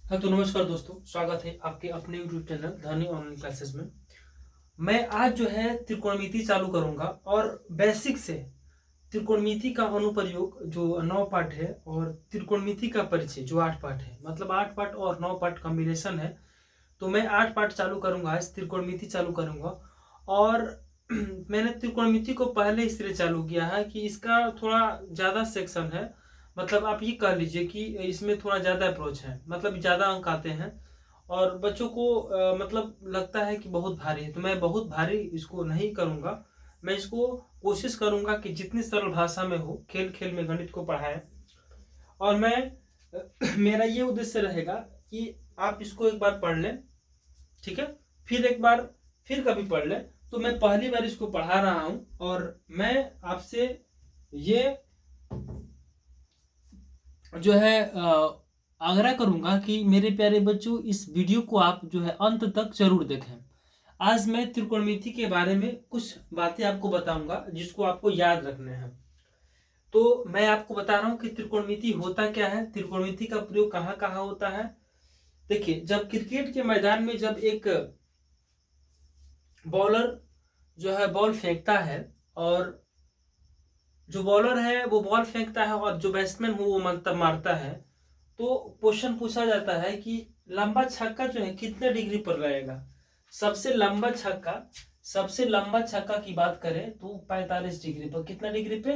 हाँ तो नमस्कार दोस्तों, स्वागत है आपके अपने YouTube चैनल धनी ऑनलाइन क्लासेस में। मैं आज जो है त्रिकोणमिति चालू करूंगा और बेसिक से त्रिकोणमिति का अनुप्रयोग जो 9 पार्ट है और त्रिकोणमिति का परिचय जो 8 पार्ट है, मतलब 8 पार्ट और 9 पार्ट कॉम्बिनेशन है। तो मैं 8 पार्ट चालू करूंगा, आज त्रिकोणमिति चालू करूंगा। और मैंने त्रिकोणमिति को पहले इसलिए चालू किया है कि इसका थोड़ा ज़्यादा सेक्शन है। मतलब आप ये कह लीजिए कि इसमें थोड़ा ज़्यादा अप्रोच है, मतलब ज़्यादा अंक आते हैं और बच्चों को मतलब लगता है कि बहुत भारी है। तो मैं बहुत भारी इसको नहीं करूँगा। मैं इसको कोशिश करूँगा कि जितनी सरल भाषा में हो, खेल खेल में गणित को पढ़ाएं। और मैं मेरा ये उद्देश्य रहेगा कि आप इसको एक बार पढ़ लें, ठीक है, फिर एक बार फिर कभी पढ़ लें। तो मैं पहली बार इसको पढ़ा रहा हूं और मैं आपसे ये जो है आग्रह करूंगा कि मेरे प्यारे बच्चों, इस वीडियो को आप जो है अंत तक जरूर देखें। आज मैं त्रिकोणमिति के बारे में कुछ बातें आपको बताऊंगा जिसको आपको याद रखने हैं। तो मैं आपको बता रहा हूं कि त्रिकोणमिति होता क्या है, त्रिकोणमिति का प्रयोग कहाँ कहाँ होता है। देखिए, जब क्रिकेट के मैदान में जब एक बॉलर जो है बॉल फेंकता है और जो बॉलर है वो बॉल फेंकता है और जो बैट्समैन हो वो मतलब मारता है, तो क्वेश्चन पूछा जाता है कि लंबा छक्का जो है कितने डिग्री पर रहेगा। सबसे लंबा छक्का की बात करें तो 45 डिग्री पर। कितना डिग्री पे?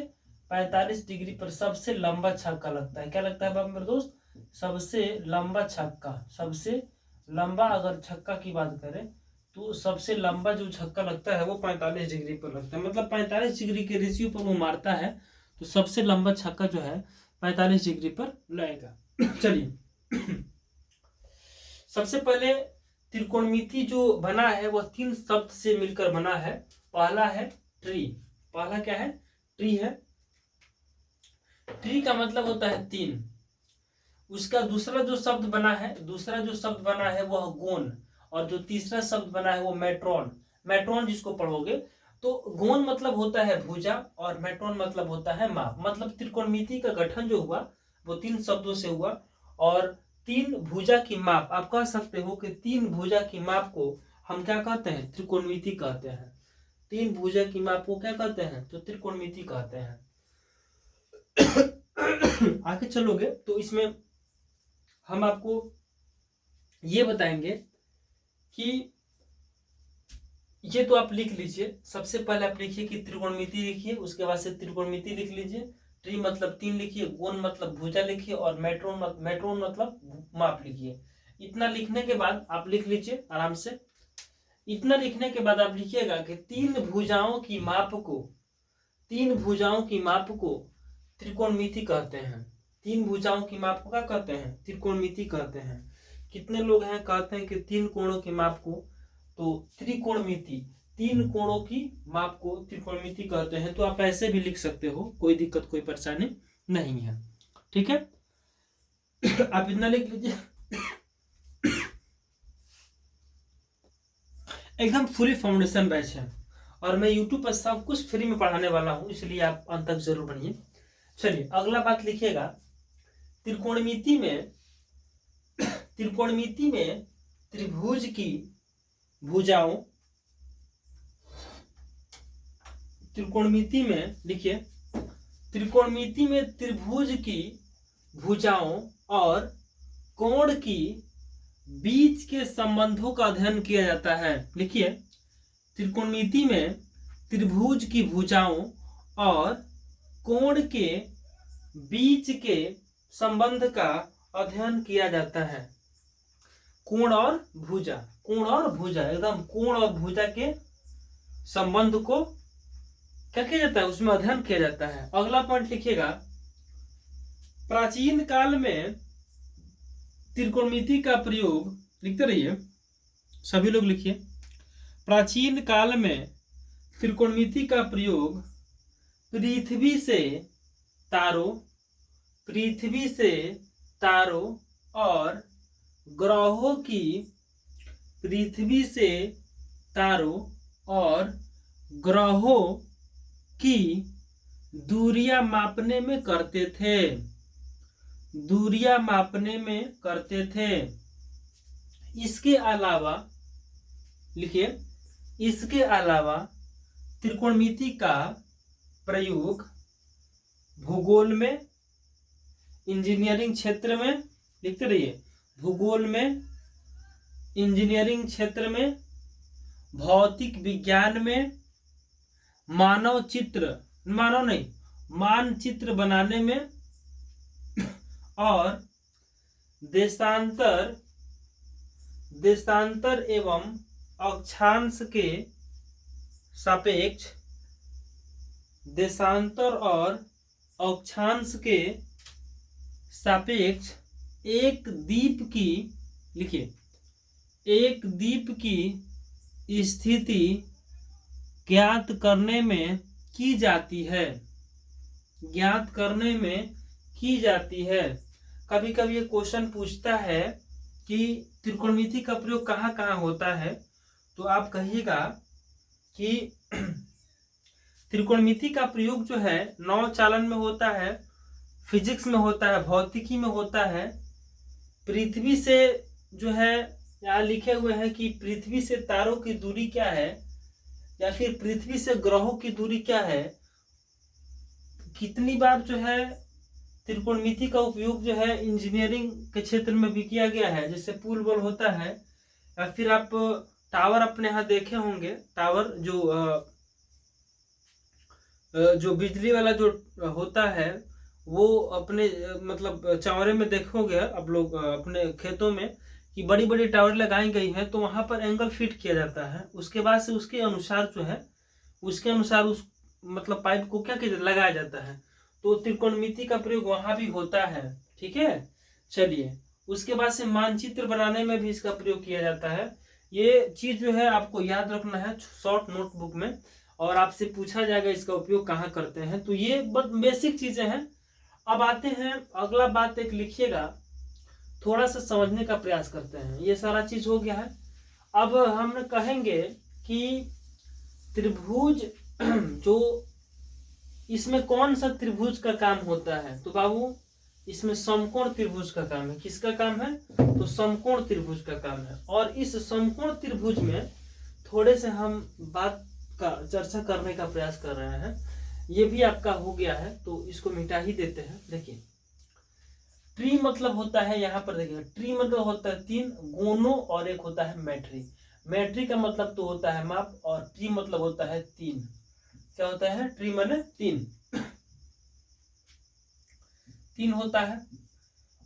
45 डिग्री पर सबसे लंबा छक्का लगता है। क्या लगता है मेरे दोस्त? सबसे लंबा छक्का। सबसे लंबा अगर छक्का की बात करें तो सबसे लंबा जो छक्का लगता है वो 45 डिग्री पर लगता है, मतलब 45 डिग्री के रेशियो पर वो मारता है। तो सबसे लंबा छक्का जो है 45 डिग्री पर लगेगा। चलिए, सबसे पहले त्रिकोणमिति जो बना है वह 3 शब्द से मिलकर बना है। पहला है ट्री। पहला क्या है? ट्री है। ट्री का मतलब होता है 3। उसका दूसरा जो शब्द बना है वह गोन। और जो तीसरा शब्द बना है वो मेट्रॉन। मेट्रॉन जिसको पढ़ोगे तो गोन मतलब होता है भुजा और मेट्रॉन मतलब होता है माप। मतलब त्रिकोणमिति का गठन जो हुआ वो 3 शब्दों से हुआ। और 3 भुजा की माप, आप कह सकते हो कि 3 भुजा की माप को हम क्या कहते हैं? त्रिकोणमिति कहते हैं। 3 भुजा की माप को क्या कहते हैं? तो त्रिकोणमिति कहते हैं। आगे चलोगे तो इसमें हम आपको ये बताएंगे कि ये तो आप लिख लीजिए। सबसे पहले आप लिखिए कि त्रिकोणमिति लिखिए, उसके बाद से त्रिकोणमिति लिख लीजिए। ट्री मतलब 3 लिखिए, गोन मतलब भुजा लिखिए और मेट्रोन मतलब माप लिखिए। इतना लिखने के बाद आप लिख लीजिए आराम से। इतना लिखने के बाद आप लिखिएगा कि 3 भुजाओं की माप को त्रिकोणमिति कहते हैं। 3 भुजाओं की माप को क्या कहते हैं? त्रिकोणमिति कहते हैं। कितने लोग हैं कहते हैं कि 3 कोणों की माप को तो त्रिकोणमिति, 3 कोणों की माप को त्रिकोणमिति कहते हैं। तो आप ऐसे भी लिख सकते हो, कोई दिक्कत कोई परेशानी नहीं है, ठीक है। आप इतना लिख लीजिए। एकदम फुली फाउंडेशन बैच है और मैं YouTube पर सब कुछ फ्री में पढ़ाने वाला हूं, इसलिए आप अंत तक जरूर बनिए। चलिए, अगला बात लिखिएगा। त्रिकोणमिति में त्रिभुज की भुजाओं, त्रिकोणमिति में लिखिए, त्रिकोणमिति में त्रिभुज की भुजाओं और कोण की बीच के संबंधों का अध्ययन किया जाता है। लिखिए, त्रिकोणमिति में त्रिभुज की भुजाओं और कोण के बीच के संबंध का अध्ययन किया जाता है। कोण और भुजा, एकदम कोण और भुजा के संबंध को क्या किया जाता है? उसमें अध्ययन किया जाता है। अगला पॉइंट लिखिएगा। प्राचीन काल में त्रिकोणमिति का प्रयोग, लिखते रहिए सभी लोग लिखिए। प्राचीन काल में त्रिकोणमिति का प्रयोग पृथ्वी से तारों और ग्रहों की, पृथ्वी से तारों और ग्रहों की दूरियां मापने में करते थे। दूरियां मापने में करते थे। इसके अलावा लिखिए, इसके अलावा त्रिकोणमिति का प्रयोग भूगोल में, इंजीनियरिंग क्षेत्र में, लिखते रहिए, भूगोल में, इंजीनियरिंग क्षेत्र में, भौतिक विज्ञान में, मानव चित्र, मानव नहीं, मानचित्र बनाने में और देशांतर एवं अक्षांश के सापेक्ष, देशांतर और अक्षांश के सापेक्ष एक द्वीप की, लिखिए, एक द्वीप की स्थिति ज्ञात करने में की जाती है, ज्ञात करने में की जाती है। कभी कभी ये क्वेश्चन पूछता है कि त्रिकोणमिति का प्रयोग कहाँ कहाँ होता है, तो आप कहिएगा कि त्रिकोणमिति का प्रयोग जो है नौ चालन में होता है, फिजिक्स में होता है, भौतिकी में होता है, पृथ्वी से जो है, यहाँ लिखे हुए हैं कि पृथ्वी से तारों की दूरी क्या है, या फिर पृथ्वी से ग्रहों की दूरी क्या है, कितनी बार जो है त्रिकोणमिति का उपयोग जो है इंजीनियरिंग के क्षेत्र में भी किया गया है, जैसे पुल बल होता है, या फिर आप टावर अपने यहाँ देखे होंगे, टावर जो बिजली वाला जो होता है वो अपने मतलब चौरे में देखोगे आप लोग अपने खेतों में कि बड़ी बड़ी टावर लगाई गई हैं, तो वहां पर एंगल फिट किया जाता है, उसके बाद से उसके अनुसार जो है, उसके अनुसार उस मतलब पाइप को क्या किया लगाया जाता है। तो त्रिकोणमिति का प्रयोग वहां भी होता है, ठीक है। चलिए, उसके बाद से मानचित्र बनाने में भी इसका प्रयोग किया जाता है। ये चीज जो है आपको याद रखना है शॉर्ट नोटबुक में, और आपसे पूछा जाएगा इसका उपयोग कहाँ करते हैं। तो ये बहुत बेसिक चीजें हैं। अब आते हैं अगला बात, एक लिखिएगा, थोड़ा सा समझने का प्रयास करते हैं। ये सारा चीज हो गया है। अब हम कहेंगे कि त्रिभुज जो, इसमें कौन सा त्रिभुज का काम होता है, तो बाबू इसमें समकोण त्रिभुज का काम है। किसका काम है, तो समकोण त्रिभुज का काम है। और इस समकोण त्रिभुज में थोड़े से हम बात का चर्चा करने का प्रयास कर रहे हैं। ये भी आपका हो गया है, तो इसको मिटा ही देते हैं। देखिए, ट्री मतलब होता है, यहाँ पर देखिए, ट्री मतलब होता है तीन, गोनो और एक होता है मैट्री। मैट्री का मतलब तो होता है माप, और ट्री मतलब होता है तीन। क्या होता है, ट्री माने तीन, तीन होता है।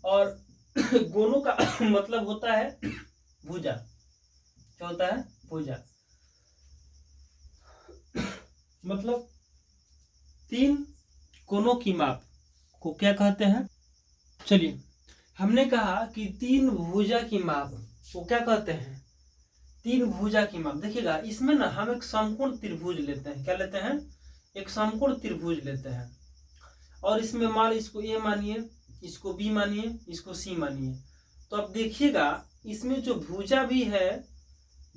और गोनो का मतलब होता है भुजा। क्या होता है, भुजा, मतलब तीन कोनों की माप को क्या कहते हैं। चलिए, हमने कहा कि तीन भुजा की माप को क्या कहते हैं, तीन भुजा की माप। देखिएगा, इसमें ना हम एक समकोण त्रिभुज लेते हैं। क्या लेते हैं, एक समकोण त्रिभुज लेते हैं। और इसमें मान, इसको ए मानिए, इसको बी मानिए, इसको सी मानिए। तो अब देखिएगा, इसमें जो भुजा भी है,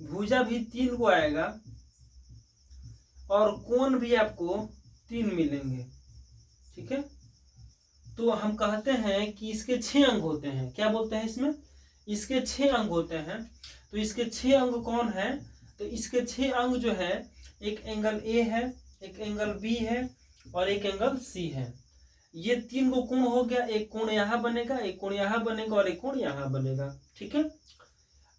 भुजा भी तीन को आएगा, और कोण भी आपको तीन मिलेंगे, ठीक है। तो हम कहते हैं कि इसके 6 अंग होते हैं। क्या बोलते हैं इसमें, इसके 6 अंग होते हैं। तो इसके 6 अंग कौन है, तो इसके 6 अंग जो है, एक एंगल ए है, एक एंगल बी है, और एक एंगल सी है। ये तीन को कोण हो गया, एक कोण यहाँ बनेगा, एक कोण यहाँ बनेगा, और एक कोण यहाँ बनेगा, ठीक है।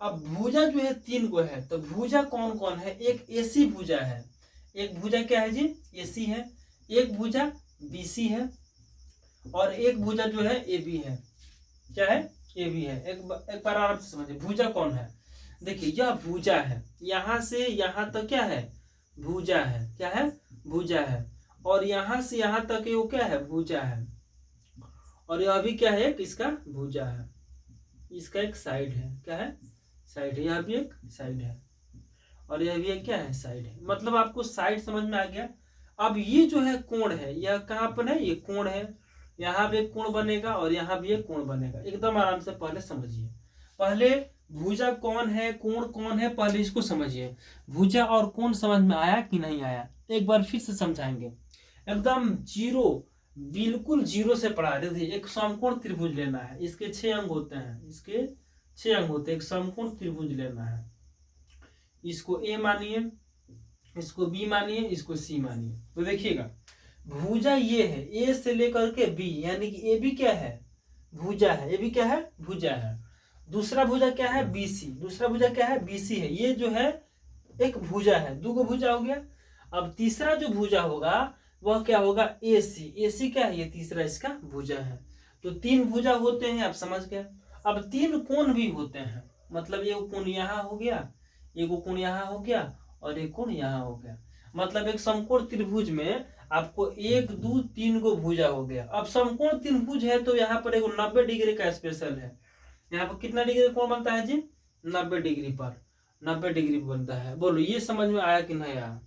अब भुजा जो है तीन को है, तो भुजा कौन कौन है, एक एसी भुजा है, एक भुजा क्या है जी, एसी है, एक भुजा बीसी है, और एक भुजा जो है ए बी है। क्या है, ए बी है। एक बार आराम से समझिए, भुजा कौन है। देखिए, यह भुजा है, यहाँ से यहाँ तक क्या है, भुजा है। क्या है, भुजा है। और यहाँ से यहाँ तक वो क्या है, भुजा है। और यह भी क्या है, एक इसका भुजा है, इसका एक साइड है। क्या है, साइड है। यह भी एक साइड है, और यह भी एक क्या है, साइड है। मतलब आपको साइड समझ में आ गया। अब ये जो है कोण है, यह कहाँ पर है, ये कोण है। यहाँ भी एक कोण बनेगा, और यहाँ भी एक कोण बनेगा। एकदम आराम से पहले समझिए, पहले भुजा कौन है, कोण कौन है, पहले इसको समझिए। भुजा और कोण समझ में आया कि नहीं आया, एक बार फिर से समझाएंगे। एकदम जीरो बिल्कुल जीरो से पढ़ा रहे थे। एक समकोण त्रिभुज लेना है, इसके 6 अंग होते हैं, इसके 6 अंग होते हैं। एक समकोण त्रिभुज लेना है, इसको ए मानिए, इसको बी मानिए, इसको सी मानिए। तो देखिएगा भुजा ये है, ए से लेकर के बी, यानी कि ए बी क्या है, भुजा है। ए बी क्या है, भुजा है। दूसरा भुजा क्या है, बी सी। दूसरा भुजा क्या है, बी सी है। ये जो है एक भुजा है, दो भुजा हो गया। अब तीसरा जो भुजा होगा वह क्या होगा, ए सी। ए सी क्या है, ये तीसरा इसका भुजा है। तो 3 भुजा होते हैं, आप समझ गए। अब 3 कोण भी होते हैं, मतलब ये कोण यहाँ हो गया, एक कोण यहाँ हो गया और एक कोण यहाँ हो गया। मतलब एक समकोण त्रिभुज में आपको 1 2 3 गो भुजा हो गया। अब समकोण त्रिभुज है तो यहाँ पर एक 90 डिग्री का स्पेशल है। यहाँ पर कितना डिग्री कोण बनता है जी, 90 डिग्री पर, 90 डिग्री बनता है। बोलो ये समझ में आया कि नहीं आया,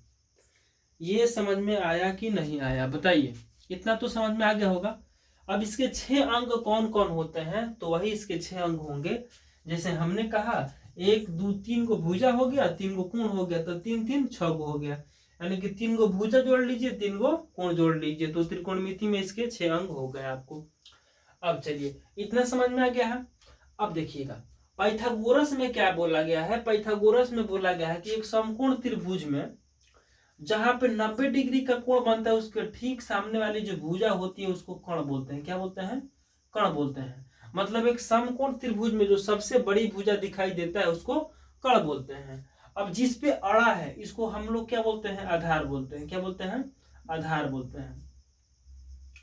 ये समझ में आया कि नहीं आया, बताइए। इतना तो समझ में आ गया होगा। अब इसके 6 अंग कौन कौन होते हैं, तो वही इसके 6 अंग होंगे। जैसे हमने कहा 1 2 3 को भुजा हो गया, 3 को कोण हो गया, तो 3 3 6 को हो गया। यानी कि 3 को भुजा जोड़ लीजिए, 3 को कोण जोड़ लीजिए, तो त्रिकोणमिति में इसके 6 अंग हो गए आपको। अब चलिए इतना समझ में आ गया है। अब देखिएगा पाइथागोरस में क्या बोला गया है। पाइथागोरस में बोला गया है कि एक समकोण त्रिभुज में जहां पे 90 डिग्री का कोण बनता है, उसके ठीक सामने वाली जो भुजा होती है उसको कर्ण बोलते हैं। क्या बोलते हैं, कर्ण बोलते हैं। मतलब एक समकोण त्रिभुज में जो सबसे बड़ी भुजा दिखाई देता है उसको कर्ण बोलते हैं। अब जिस पे अड़ा है इसको हम लोग क्या बोलते हैं, आधार बोलते हैं। क्या बोलते हैं, आधार बोलते हैं।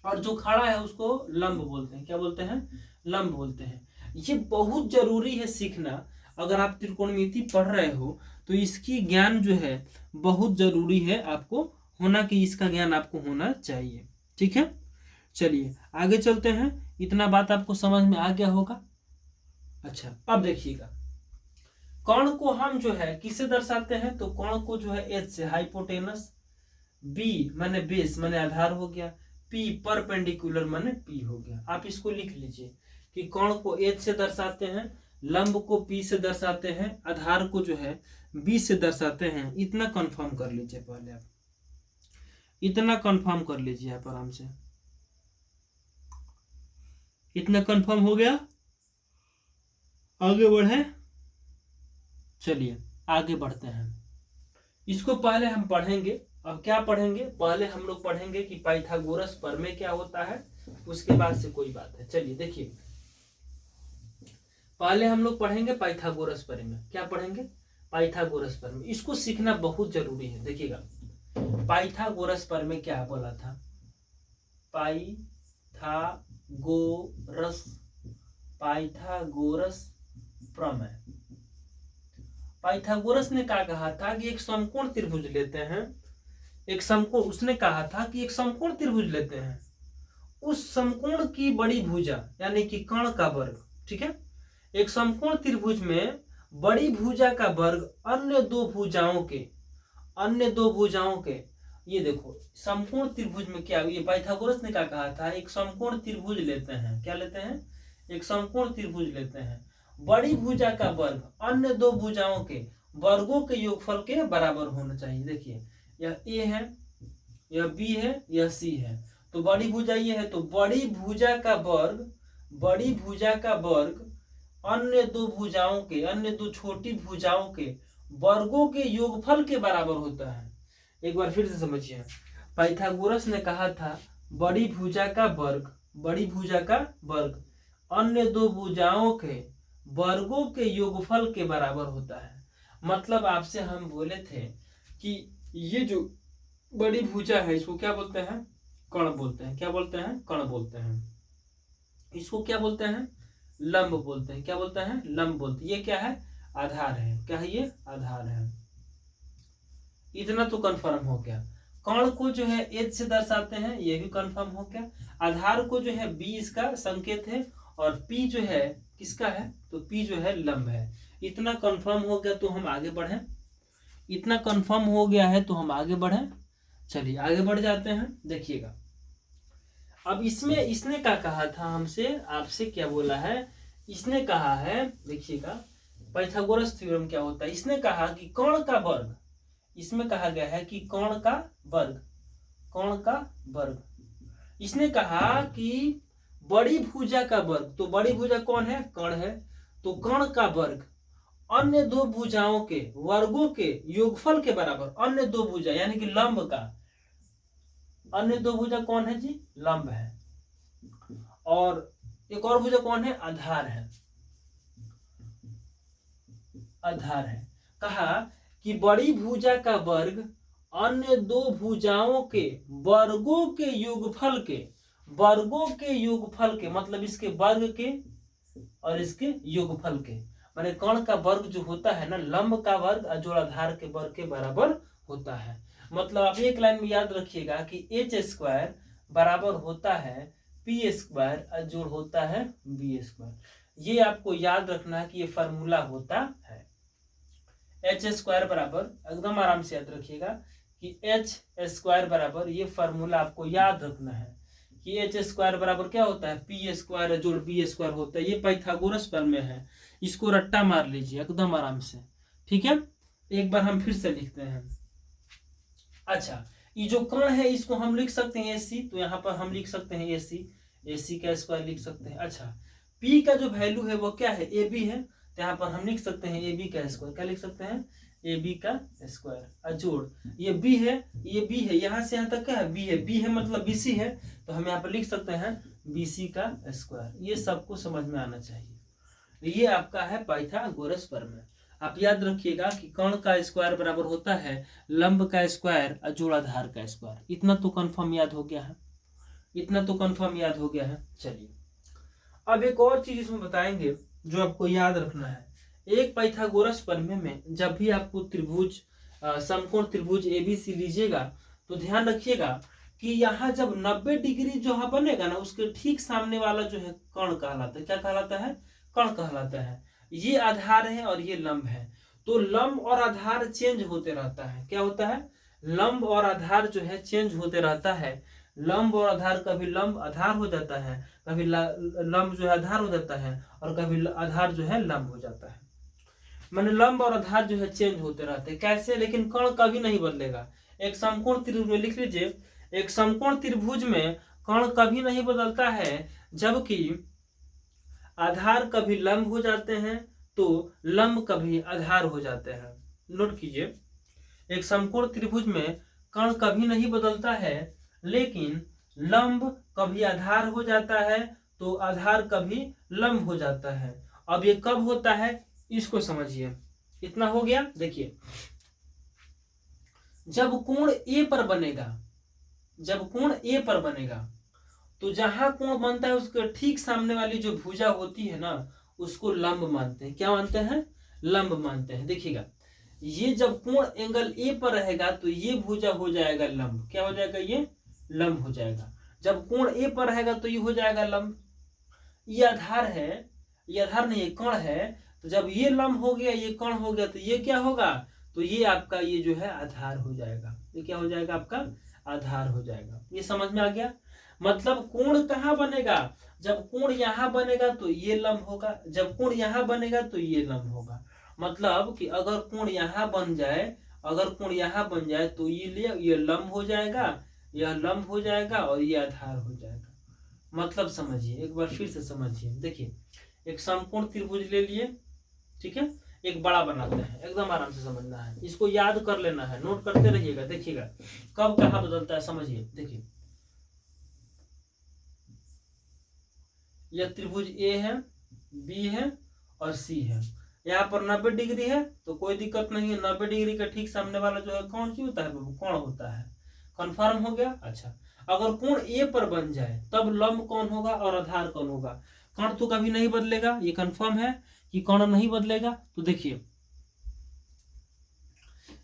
और जो खड़ा है उसको लंब बोलते हैं। क्या बोलते हैं, लंब बोलते हैं। ये बहुत जरूरी है सीखना। अगर आप त्रिकोणमिति पढ़ रहे हो तो इसकी ज्ञान जो है बहुत जरूरी है आपको होना, कि इसका ज्ञान आपको होना चाहिए। ठीक है, चलिए आगे चलते हैं। इतना बात आपको समझ में आ गया होगा। अच्छा अब देखिएगा कर्ण को हम जो है किसे दर्शाते हैं, तो कर्ण को जो है एच से, हाइपोटेनस, बी माने बेस माने आधार हो गया, पी परपेंडिकुलर माने पी हो गया। आप इसको लिख लीजिए कि कर्ण को एच से दर्शाते हैं, लंब को पी से दर्शाते हैं, आधार को जो है बी से दर्शाते हैं। इतना कंफर्म कर लीजिए पहले आप, इतना कंफर्म कर लीजिए आप आराम से। इतना कंफर्म हो गया, आगे बढ़े। चलिए आगे बढ़ते हैं। इसको पहले हम पढ़ेंगे। अब क्या पढ़ेंगे, पहले हम लोग पढ़ेंगे कि पाइथागोरस प्रमेय क्या होता है, उसके बाद से कोई बात है। चलिए देखिए पहले हम लोग पढ़ेंगे पाइथागोरस प्रमेय। क्या पढ़ेंगे, पाइथागोरस प्रमेय। इसको सीखना बहुत जरूरी है। देखिएगा पाइथागोरस प्रमेय क्या बोला था, पाइथागोरस, पाइथागोरस प्रमेय। पाइथागोरस ने क्या कहा था कि एक समकोण त्रिभुज लेते हैं, एक समकोण, उसने कहा था कि एक समकोण त्रिभुज लेते हैं, उस समकोण की बड़ी भुजा यानी कि कर्ण का वर्ग। ठीक है, एक समकोण त्रिभुज में बड़ी भुजा का वर्ग अन्य दो भुजाओं के, अन्य दो भुजाओं के, ये देखो समकोण त्रिभुज में क्या, ये पाइथागोरस ने क्या कहा था, एक समकोण त्रिभुज लेते हैं। क्या लेते हैं, एक समकोण त्रिभुज लेते हैं, बड़ी भुजा का वर्ग अन्य दो भुजाओं के वर्गों के योगफल के बराबर होना चाहिए। देखिए यह ए है, यह बी है, यह सी है, तो बड़ी भुजा ये है, तो बड़ी भुजा का वर्ग, बड़ी भुजा का वर्ग अन्य दो भुजाओं के, अन्य दो छोटी भुजाओं के वर्गों के योगफल के बराबर होता है। एक बार फिर से समझिए, पाइथागोरस ने कहा था बड़ी भुजा का वर्ग, बड़ी भुजा का वर्ग अन्य दो भुजाओं के वर्गों के योगफल के बराबर होता है। मतलब आपसे हम बोले थे कि ये जो बड़ी भुजा है इसको क्या बोलते हैं, कर्ण बोलते हैं। क्या बोलते हैं, कर्ण बोलते हैं। इसको क्या बोलते हैं, लंब बोलते हैं। क्या बोलते हैं, लंब बोलते हैं। ये क्या है, आधार है। क्या है, ये आधार है। इतना तो कंफर्म हो गया। कर्ण को जो है एच से दर्शाते हैं, ये भी कंफर्म हो गया। आधार को जो है बी इसका संकेत है, और पी जो है किसका है, तो पी जो है लंब है। इतना कंफर्म हो गया तो हम आगे बढ़े। इतना कंफर्म हो गया है तो हम आगे बढ़े। चलिए आगे बढ़ जाते हैं। देखिएगा अब इसमें इसने क्या कहा था हमसे, आपसे क्या बोला है, इसने कहा है, देखिएगा पाइथागोरस थ्योरम क्या होता है। इसने कहा कि कर्ण का वर्ग, इसमें कहा गया है कि कर्ण का वर्ग, कर्ण का वर्ग इसने कहा कि बड़ी भुजा का वर्ग, तो बड़ी भुजा कौन है? कर्ण है। तो कर्ण का वर्ग अन्य दो भुजाओं के वर्गों के योगफल के बराबर, अन्य दो भुजा यानी कि लंब का, अन्य दो भुजा कौन है जी? लंब है। और एक और भुजा कौन है? आधार है, आधार है। कहा कि बड़ी भुजा का वर्ग अन्य दो भुजाओं के वर्गों के योगफल के, वर्गों के योगफल के मतलब इसके वर्ग के और इसके योगफल के, माने कर्ण का वर्ग जो होता है ना, लंब का वर्ग अजोड़ आधार के वर्ग के बराबर होता है। मतलब आप एक लाइन में याद रखिएगा कि एच स्क्वायर बराबर होता है पी स्क्वायर अजोड़ होता है बी स्क्वायर। ये आपको याद रखना है कि ये फार्मूला होता है। एच स्क्वायर बराबर, एकदम आराम से याद रखिएगा कि एच स्क्वायर बराबर, ये फार्मूला आपको याद रखना है कि एच स्क्वायर बराबर क्या होता है? पी स्क्वायर जोड़ बी स्क्वायर होता है। ये पाइथागोरस प्रमेय है, इसको रट्टा मार लीजिए एकदम आराम से, ठीक है। एक बार हम फिर से लिखते हैं। अच्छा, ये जो कर्ण है इसको हम लिख सकते हैं एसी, तो यहाँ पर हम लिख सकते हैं एसी, एसी का स्क्वायर लिख सकते हैं। अच्छा, पी का जो वैल्यू है वो क्या है? ए बी है, तो यहाँ पर हम लिख सकते हैं ए बी का स्क्वायर। क्या लिख सकते हैं? ए बी का स्क्वायर अजोड़ ये बी है, ये बी है, यहाँ से यहाँ तक क्या है? बी है, बी है मतलब बीसी है, तो हम यहाँ पर लिख सकते हैं बीसी का स्क्वायर। ये सबको समझ में आना चाहिए। ये आपका है पाइथागोरस प्रमेय। आप याद रखिएगा कि कर्ण का स्क्वायर बराबर होता है लंब का स्क्वायर अजोड़ आधार का स्क्वायर। इतना तो कंफर्म याद हो गया है, इतना तो कंफर्म याद हो गया है। चलिए अब एक और चीज इसमें बताएंगे जो आपको याद रखना है। एक पाइथागोरस प्रमेय में जब भी आपको त्रिभुज समकोण त्रिभुज एबीसी लीजिएगा तो ध्यान रखिएगा कि यहाँ जब 90 डिग्री जो यहाँ बनेगा ना, उसके ठीक सामने वाला जो है कर्ण कहलाता है। क्या कहलाता है? कर्ण कहलाता है। ये आधार है और ये लंब है, तो लंब और आधार चेंज होते रहता है। क्या होता है? लंब और आधार जो है चेंज होते रहता है। लंब और आधार, कभी लंब आधार हो जाता है, कभी लंब जो है आधार हो जाता है, और कभी आधार जो है लंब हो जाता है। माने लंब और आधार जो है चेंज होते रहते हैं। कैसे? लेकिन कर्ण कभी नहीं बदलेगा। एक समकोण त्रिभुज में लिख लीजिए, एक समकोण त्रिभुज में कर्ण कभी नहीं बदलता है, जबकि आधार कभी लंब हो जाते हैं तो लंब कभी आधार हो जाते हैं। नोट कीजिए, एक समकोण त्रिभुज में कर्ण कभी नहीं बदलता है, लेकिन लंब कभी आधार हो जाता है तो आधार कभी लंब हो जाता है। अब ये कब होता है इसको समझिए। इतना हो गया। देखिए, जब कोण ए पर बनेगा, जब कोण ए पर बनेगा तो जहां कोण बनता है उसके ठीक सामने वाली जो भुजा होती है ना, उसको लंब मानते हैं। क्या मानते हैं? लंब मानते हैं। देखिएगा, ये जब कोण एंगल ए पर रहेगा तो ये भुजा हो जाएगा लंब। क्या हो जाएगा? ये लंब हो जाएगा। जब कोण ए पर रहेगा तो ये हो जाएगा लंब। ये आधार है, ये आधार नहीं है, कर्ण है। तो जब ये लंब हो गया, ये कर्ण हो गया, तो ये क्या होगा? तो ये आपका ये जो है आधार हो जाएगा। ये क्या हो जाएगा? आपका आधार हो जाएगा। ये समझ में आ गया? मतलब कोण कहाँ बनेगा? जब कोण यहाँ बनेगा तो ये लंब होगा, जब कोण यहाँ बनेगा तो ये लंब होगा। मतलब कि अगर कोण यहाँ बन जाए, अगर कोण यहाँ बन जाए तो ये लंब हो जाएगा, यह लंब हो जाएगा और ये आधार हो जाएगा। मतलब समझिए, एक बार फिर से समझिए। देखिए, एक समकोण त्रिभुज ले लिए, ठीक है, एक बड़ा बनाते हैं, एकदम आराम से समझना है, इसको याद कर लेना है, नोट करते रहिएगा। देखिएगा कब कहाँ बदलता है, समझिए। देखिए, यह त्रिभुज ए है, बी है और सी है। यहाँ पर 90 डिग्री है तो कोई दिक्कत नहीं है। 90 डिग्री का ठीक सामने वाला जो है कौन सी होता है? कोण होता है। कन्फर्म हो गया? अच्छा, अगर कोण ए पर बन जाए तब लंब कौन होगा और आधार कौन होगा? कर्ण तो कभी नहीं बदलेगा, ये कंफर्म है कि कर्ण नहीं बदलेगा। तो देखिए,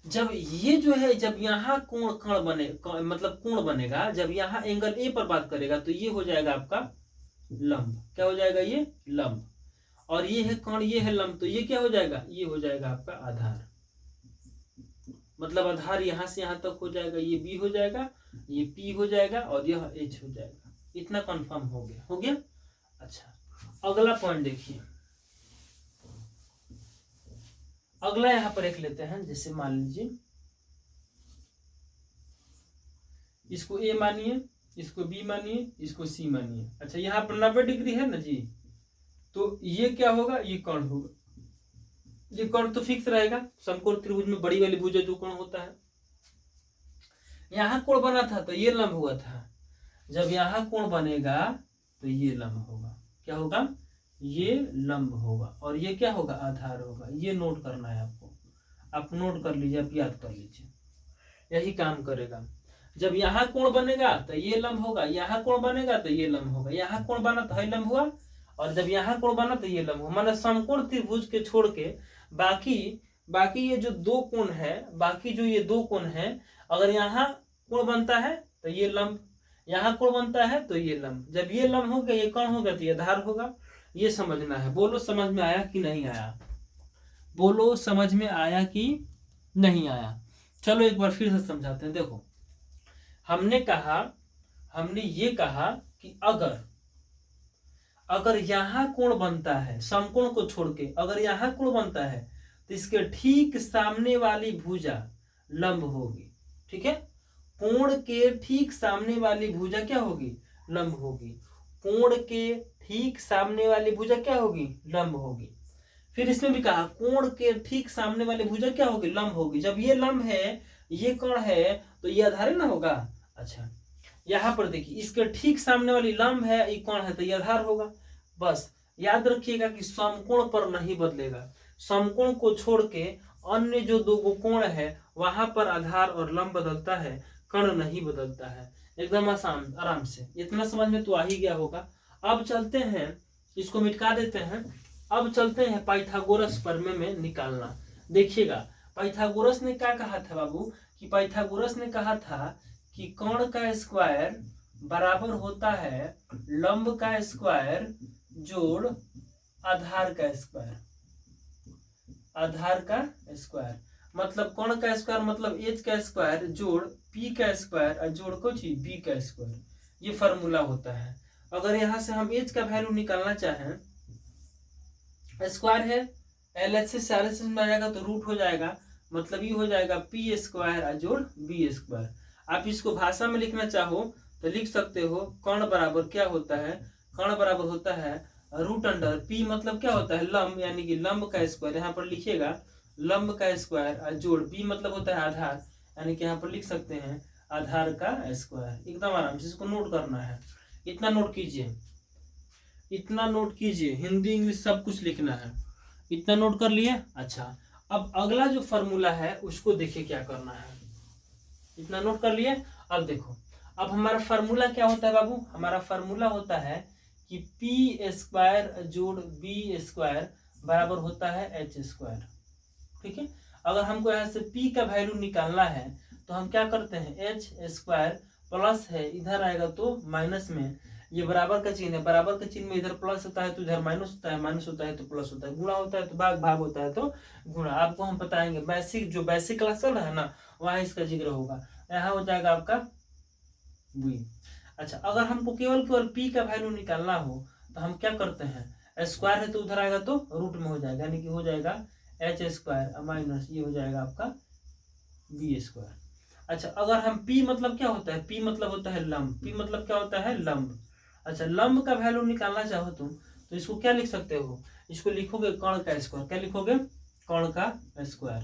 जब ये जो है, जब यहाँ कोण कर्ण बने, मतलब कोण बनेगा, जब यहाँ एंगल ए पर बात करेगा तो ये हो जाएगा आपका लंब। क्या हो जाएगा? ये लंब। और ये है कर्ण, ये है लंब, तो ये क्या हो जाएगा? ये हो जाएगा आपका आधार। मतलब आधार यहाँ से यहाँ तक हो जाएगा, ये बी हो जाएगा, ये पी हो जाएगा और यह एच हो जाएगा। इतना कंफर्म हो गया? हो गया। अच्छा, अगला पॉइंट देखिए। अगला यहाँ पर एक लेते हैं, जैसे मान लीजिए इसको ए मानिए, इसको बी मानिए, इसको सी मानिए। अच्छा यहाँ पर 90 डिग्री है ना जी, तो ये क्या होगा, ये कोण होगा। ये कोण तो फिक्स रहेगा, समकोण त्रिभुज में बड़ी वाली भुजा जो कोण होता है। यहाँ कोण बना था तो ये लंब हुआ था, जब यहाँ कोण बनेगा तो ये लंब होगा। क्या होगा, ये लंब होगा, और ये क्या होगा, आधार होगा। ये नोट करना है आपको, आप नोट कर लीजिए, आप याद कर लीजिए, यही काम करेगा। जब यहाँ कोण बनेगा तो ये लंब होगा, यहाँ कोण बनेगा तो ये लंब होगा, यहाँ कोण बना तो ये लंब हुआ, और जब यहाँ कोण बना तो ये लंब हुआ। माने समकोण त्रिभुज के छोड़ के बाकी ये जो दो कोण है, बाकी जो ये दो कोण है, अगर यहाँ कोण बनता है तो ये लंब, यहाँ कोण बनता है तो ये लंब। जब ये लंब होगा, ये कोण होगा तो ये आधार होगा। ये समझना है। बोलो समझ में आया कि नहीं आया, बोलो समझ में आया कि नहीं आया। चलो एक बार फिर से समझाते हैं। देखो हमने ये कहा कि अगर यहाँ कोण बनता है, समकोण को छोड़ के अगर यहाँ कोण बनता है तो इसके ठीक सामने वाली भुजा लंब होगी। ठीक है, कोण के ठीक सामने वाली भुजा क्या होगी, लंब होगी। कोण के ठीक सामने वाली भुजा क्या होगी, लंब होगी। फिर इसमें भी कहा कोण के ठीक सामने वाली भुजा क्या होगी, लंब होगी। जब ये लंब है, ये कोण है, तो ये आधार ना होगा। अच्छा यहाँ पर देखिए, इसके ठीक सामने वाली लंब है, ये कोण है, तो ये आधार होगा। बस याद रखिएगा कि समकोण पर नहीं बदलेगा, समकोण को छोड़ के अन्य जो दो कोण है वहां पर आधार और लंब बदलता है, कर्ण नहीं बदलता है। एकदम आसान आराम से, इतना समझ में तो आ ही गया होगा। अब चलते हैं, इसको मिटा देते हैं। अब चलते हैं पाइथागोरस प्रमेय में निकालना। देखिएगा पाइथागोरस ने क्या कहा था बाबू, कि पाइथागोरस ने कहा था कि कोण का स्क्वायर बराबर होता है लंब का स्क्वायर जोड़ आधार का स्क्वायर। आधार का स्क्वायर मतलब कोण का स्क्वायर मतलब एच का स्क्वायर जोड़ पी का स्क्वायर और जोड़ कुछ बी का स्क्वायर। ये फॉर्मूला होता है। अगर यहाँ से हम एच का वैल्यू निकालना चाहें, स्क्वायर है, LHS से RHS में आ जाएगा तो रूट हो जाएगा, मतलब ये हो जाएगा पी स्क्वायर और जोड़ बी स्क्वायर। आप इसको भाषा में लिखना चाहो तो लिख सकते हो, कोण बराबर क्या होता है, कोण बराबर होता है रूट अंडर पी मतलब क्या होता है, लंब, यानी कि लंब का स्क्वायर। यहाँ पर लिखिएगा लंब का स्क्वायर और जोड़ बी मतलब होता है आधार, यानी कि यहाँ पर लिख सकते हैं आधार का स्क्वायर। एकदम आराम से इसको नोट करना है। इतना नोट कीजिए, इतना नोट कीजिए, हिंदी इंग्लिश सब कुछ लिखना है। इतना नोट कर लिए। अच्छा अब अगला जो फॉर्मूला है उसको देखिए क्या करना है। इतना नोट कर लिए। अब देखो, अब हमारा फॉर्मूला क्या होता है बाबू, हमारा फॉर्मूला होता है कि पी स्क्वायर जोड़ बी स्क्वायर बराबर होता है एच स्क्वायर। ठीक है, अगर हमको यहाँ से p का वैल्यू निकालना है तो हम क्या करते हैं, एच स्क्वायर प्लस है, इधर आएगा तो माइनस में, ये बराबर का चिन्ह है, बराबर का चिन्ह में इधर प्लस होता है तो इधर माइनस होता है, माइनस होता है तो प्लस होता है, गुणा होता है तो भाग, भाग होता है तो गुणा। आपको हम बताएंगे बेसिक क्लास चल रहा है ना, वहाँ इसका जिक्र होगा। यहाँ हो जाएगा आपका v। अच्छा अगर हमको केवल p का वैल्यू निकालना हो तो हम क्या करते हैं, स्क्वायर है तो उधर आएगा तो रूट में हो जाएगा, यानी कि हो जाएगा एच स्क्वायर माइनस ये हो जाएगा आपका बी स्क्वायर। अच्छा अगर हम p मतलब क्या होता है, p मतलब होता है लंब, p मतलब क्या होता है लंब। अच्छा लंब का वैल्यू निकालना चाहो तुम तो इसको क्या लिख सकते हो, इसको लिखोगे कोण का स्क्वायर। क्या लिखोगे, कोण का स्क्वायर,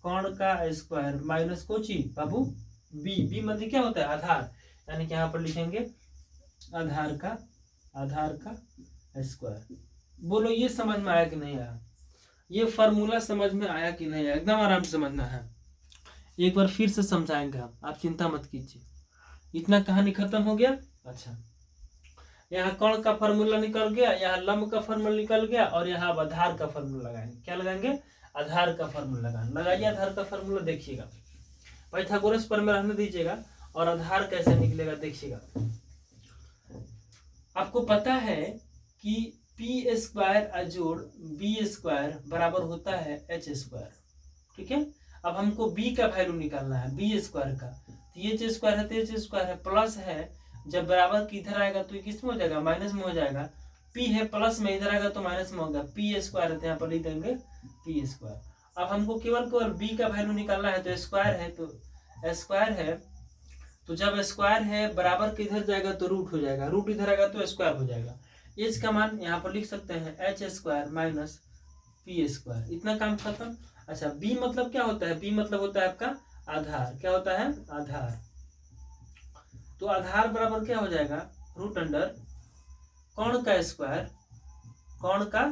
कोण का स्क्वायर माइनस कोची बाबू b मतलब क्या होता है आधार, यानी कि यहाँ पर लिखेंगे आधार का स्क्वायर। बोलो ये समझ में आया कि नहीं आया, ये फॉर्मूला समझ में आया कि नहीं आया, एकदम आराम से समझना है। एक बार फिर से समझाएंगे हम, आप चिंता मत कीजिए। इतना कहानी खत्म हो गया। अच्छा यहाँ कोण का फॉर्मूला निकल गया, यहाँ लंब का फॉर्मूला निकल गया, और यहाँ अब आधार का फॉर्मूला लगाएंगे। क्या लगाएंगे, आधार का फॉर्मूला लगाइए आधार का फॉर्मूला। देखिएगा पाइथागोरस प्रमेय रहने दीजिएगा, और आधार कैसे निकलेगा देखिएगा। आपको पता है कि पी स्क्वायर जोड़ बी स्क्वायर बराबर होता है एच स्क्वायर। ठीक है, अब हमको b का वैल्यू निकालना है बी स्क्वायर का, तो ये एच स्क्वायर है तो एच स्क्वायर है, प्लस है, जब बराबर की इधर आएगा तो किस में हो जाएगा, माइनस में हो जाएगा। p है प्लस में, इधर आएगा तो माइनस में होगा, पी स्क्वायर है तो यहाँ पर लिख देंगे पी स्क्वायर। अब हमको केवल b का वैल्यू निकालना है, तो स्क्वायर है तो स्क्वायर है तो जब स्क्वायर है बराबर के इधर जाएगा तो रूट हो जाएगा, रूट इधर आएगा तो स्क्वायर हो जाएगा। एच का मान यहाँ पर लिख सकते हैं H square minus P square, इतना काम खत्म। अच्छा बी मतलब क्या होता है, बी मतलब होता है आपका आधार, क्या होता है आधार। तो आधार बराबर क्या हो जाएगा रूट अंडर कौन का स्क्वायर, कौन का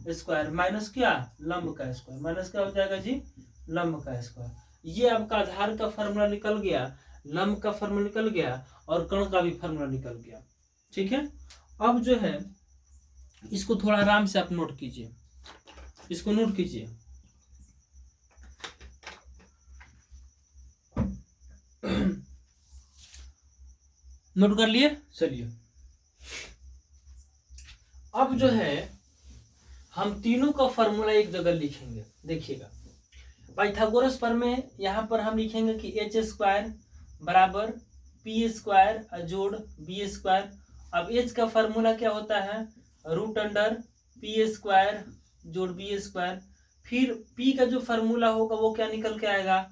स्क्वायर माइनस क्या लंब का स्क्वायर, माइनस क्या हो जाएगा जी लंब का स्क्वायर। ये आपका आधार का फॉर्मूला निकल गया, लंब का फॉर्मूला निकल गया और कर्ण का भी फॉर्मूला निकल गया। ठीक है, अब जो है इसको थोड़ा आराम से आप नोट कीजिए, इसको नोट कीजिए। नोट कर लिए, चलिए अब जो है हम तीनों का फॉर्मूला एक जगह लिखेंगे। देखिएगा पाइथागोरस पर में यहाँ पर हम लिखेंगे कि एच स्क्वायर बराबर पी स्क्वायर जोड़ बी स्क्वायर। अब एच का फॉर्मूला क्या होता है रूट अंडर पी स्क्वायर जोड़ बी स्क्वायर। फिर पी का जो फॉर्मूला होगा वो क्या निकल के आएगा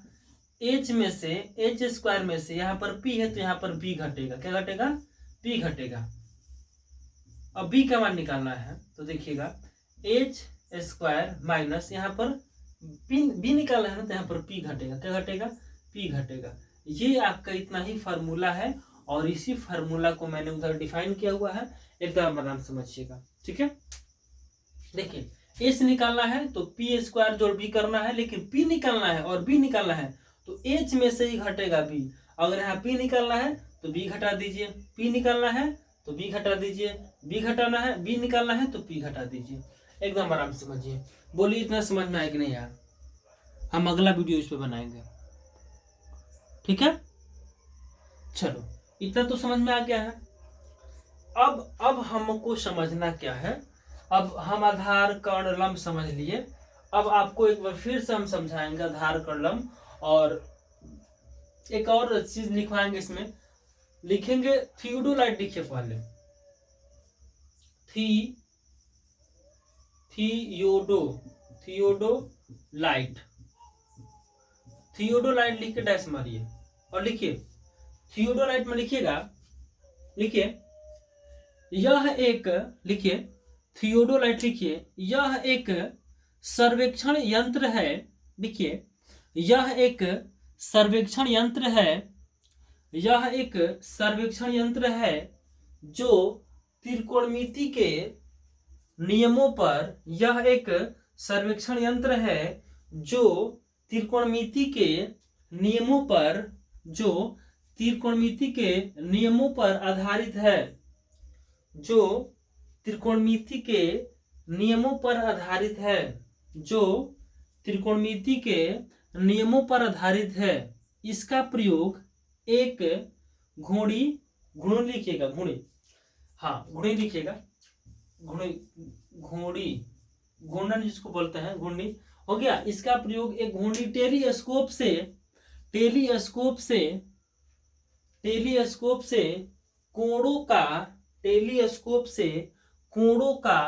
एच में से, एच स्क्वायर में से यहाँ पर पी है तो यहाँ पर बी घटेगा, क्या घटेगा पी घटेगा। अब बी का मान निकालना है तो देखिएगा एच स्क्वायर माइनस यहाँ पर बी निकालना है ना तो यहाँ पर पी घटेगा, क्या घटेगा पी घटेगा। ये आपका इतना ही फार्मूला है और इसी फार्मूला को मैंने उधर डिफाइन किया हुआ है, एकदम आराम समझिएगा। ठीक है, देखिए एच निकालना है तो पी स्क्वायर जोड़ बी करना है, लेकिन पी निकालना है और बी निकालना है तो एच में से ही घटेगा बी। अगर यहाँ पी निकालना है तो बी घटा दीजिए, पी निकालना है तो बी घटा दीजिए, बी घटाना है बी निकालना है तो पी घटा दीजिए। एकदम आराम से समझिए। बोलिए इतना समझ में आया कि नहीं यार, हम अगला वीडियो इस पे बनाएंगे। ठीक है, चलो इतना तो समझ में आ गया है। अब हमको समझना क्या है, अब हम आधार कर्ण लंब समझ लिए। अब आपको एक बार फिर से हम समझाएंगे आधार कर्ण लंब, और एक और चीज लिखवाएंगे। इसमें लिखेंगे थियोडोलाइट, लिखिए पहले थियोडोलाइट, थियोडोलाइट लिख के डैश मारिए और लिखिए थियोडोलाइट में लिखिएगा, लिखिए यह एक, लिखिए थियोडोलाइट लिखिए यह एक सर्वेक्षण यंत्र है। लिखिए यह एक सर्वेक्षण यंत्र है, यह एक सर्वेक्षण यंत्र है जो त्रिकोणमिति के नियमों पर, यह एक सर्वेक्षण यंत्र है जो त्रिकोणमिति के नियमों पर, जो त्रिकोणमिति के नियमों पर आधारित है, जो त्रिकोणमिति के नियमों पर आधारित है, जो त्रिकोणमिति के नियमों पर आधारित है। इसका प्रयोग एक घोड़ी, घुड़ी लिखिएगा घुड़ी, हाँ घुड़ी लिखिएगा, घुड़ी घोड़ी घूर्णन जिसको बोलते हैं घूर्णी हो गया। इसका प्रयोग एक घूर्णी टेलीस्कोप से, टेलीस्कोप से, टेलीस्कोप से कोणों का, टेलीस्कोप से कोणों का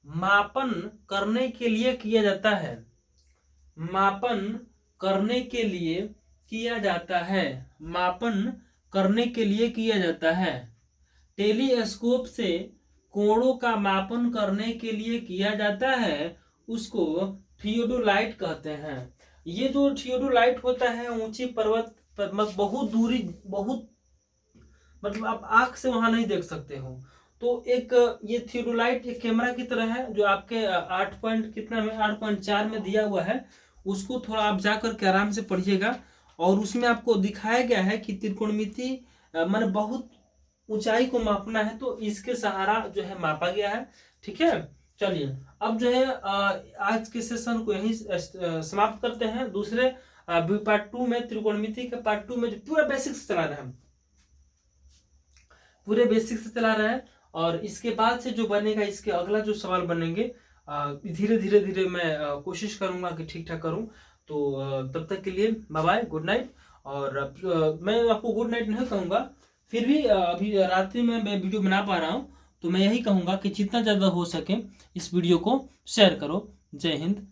मापन करने के लिए किया जाता है, मापन करने के लिए किया जाता है, मापन करने के लिए किया जाता है। टेलीस्कोप से कोणों का मापन करने के लिए किया जाता है, उसको थियोडोलाइट कहते हैं। ये जो थियोडोलाइट होता है ऊंची पर्वत पर, बहुत दूरी, बहुत मतलब आप आंख से वहां नहीं देख सकते हो, तो एक ये थियोडोलाइट एक कैमरा की तरह है जो आपके 8 पॉइंट कितना में 8.4 में दिया हुआ है। उसको थोड़ा आप जाकर के आराम से पढ़िएगा और उसमें आपको दिखाया गया है कि त्रिकोणमिति माने बहुत ऊंचाई को मापना है तो इसके सहारा जो है मापा गया है। ठीक है, चलिए अब जो है आज के सेशन को यहीं समाप्त करते हैं। दूसरे पार्ट 2 में, त्रिकोणमिति के पार्ट 2 में जो पूरा बेसिक से चला रहे हैं, पूरे बेसिक से चला रहे हैं, और इसके बाद से जो बनेगा, इसके अगला जो सवाल बनेंगे धीरे धीरे धीरे मैं कोशिश करूंगा कि ठीक ठाक करूं। तो तब तक के लिए बाय बाय, गुड नाइट। और मैं आपको गुड नाइट नहीं कहूंगा, फिर भी अभी रात्रि में मैं वीडियो बना पा रहा हूं, तो मैं यही कहूंगा कि जितना ज़्यादा हो सके इस वीडियो को शेयर करो। जय हिंद।